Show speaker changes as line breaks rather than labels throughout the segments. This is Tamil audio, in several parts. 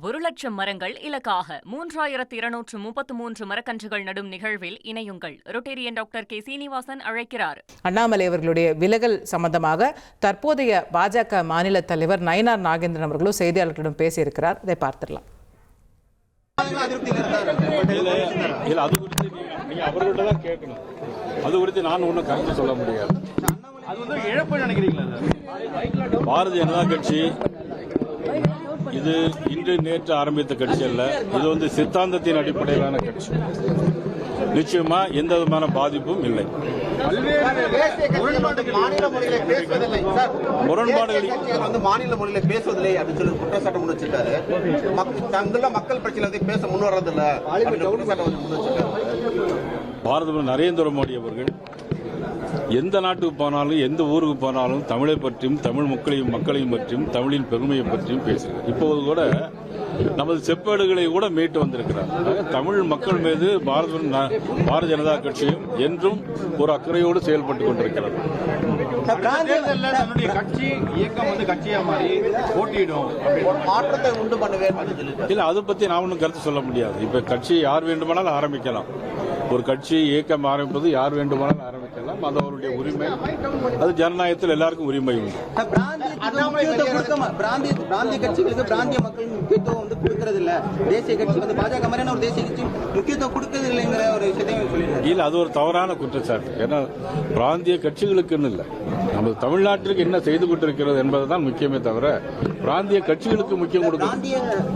1 லட்சம் மரங்கள் இலக்காக 3233 மரக்கன்றுகள் நடும் நிகழ்வில் இணையுங்கள். Rotarian doctor K. சீனிவாசன் அழைக்கிறார்.
அண்ணாமலை அவர்களுடைய விலகல் சம்பந்தமாக தற்போதைய பாஜக மாநில தலைவர் நயினார் நாகேந்திரன் அவர்களும் செய்தியாளர்களிடம் பேசியிருக்கிறார். இதை பார்த்துடலாம்.
அது குறித்து நான் ஒன்றும் கருத்து சொல்ல முடியாது. பாரதிய ஜனதா கட்சி இது இன்று நேற்று ஆரம்பித்த கட்சி அல்ல. இது சித்தாந்தத்தின் அடிப்படையிலான கட்சி. நிச்சயமா எந்த விதமான பாதிப்பும் இல்லை.
முரண்பாடுகள் மாநில மொழியில பேசுவதில்லை அப்படின்னு சொல்லி குற்றச்சாட்டு முன் வச்சிருக்காரு. தங்குள்ள மக்கள் பிரச்சனை பேச முன் வர்றதில்லை குற்றச்சாட்டு முன் வச்சிருக்காரு.
பாரத நரேந்திர மோடி அவர்கள் எந்த நாட்டுக்கு போனாலும் எந்த ஊருக்கு போனாலும் தமிழை பற்றியும் தமிழ் மக்களையும் பற்றியும் தமிழின் பெருமையை பற்றியும் பேசுகிறார். இப்போது கூட நமது செப்பேடுகளை கூட மீட்டு வந்திருக்கிறார். தமிழ் மக்கள் மீது பாரதிய ஜனதா கட்சியும் என்றும் ஒரு அக்கறையோடு செயல்பட்டுக் கொண்டிருக்கிறது. அதை பத்தி நான் ஒன்றும் கருத்து சொல்ல முடியாது. இப்ப கட்சி யார் வேண்டுமானாலும் ஆரம்பிக்கலாம். ஒரு கட்சி இயக்கம் ஆரம்பிப்பது யார் வேண்டுமானாலும் ஆரம்பிக்கலாம். அது அவருடைய உரிமை. அது ஜனநாயகத்தில் எல்லாருக்கும் உரிமை உண்டு.
பிராந்திய கட்சிகளுக்கு பிராந்திய மக்கள் முக்கியத்துவம் கொடுக்கறது இல்ல. தேசிய கட்சி பாஜக மாதிரியான ஒரு தேசிய கட்சி முக்கியத்துவம் கொடுக்கறது இல்லைங்கிற ஒரு விஷயத்தையும் சொல்லிடுறாரு.
இல்ல, அது ஒரு தவறான குற்றச்சாட்டு. ஏன்னா பிராந்திய கட்சிகளுக்குன்னு இல்லை, நமது தமிழ்நாட்டிற்கு என்ன செய்து கொண்டிருக்கிறது என்பதுதான் முக்கியமே தவிர பிராந்திய கட்சிகளுக்கு முக்கியம் கொடுக்க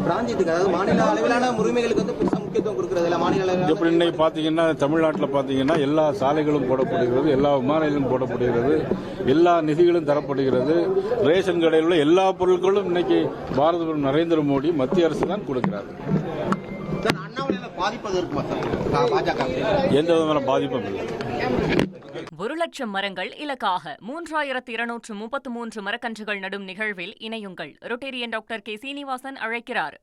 பிராந்தியத்துக்கு அதாவது மாநில அளவிலான உரிமைகளுக்கு முக்கியத்துவம் கொடுக்கறது இல்ல. மாநில
எப்படி இன்னைக்கு பாத்தீங்கன்னா தமிழ்நாட்டில் பாத்தீங்கன்னா எல்லா சாலைகளும் போடப்படுகிறது, எல்லா விமானங்களும் போடப்படுகிறது, எல்லா நிதிகளும் தரப்படுகிறது. ரேஷன் கடையில் உள்ள எல்லா பொருட்களும் இன்னைக்கு பாரத நரேந்திர மோடி மத்திய அரசு தான் கொடுக்கிறார். எந்த விதமான பாதிப்பும் இல்லை.
1 லட்சம் மரங்கள் இலக்காக 3233 மரக்கன்றுகள் நடும் நிகழ்வில் இணையுங்கள். Rotarian doctor K. சீனிவாசன் அழைக்கிறார்.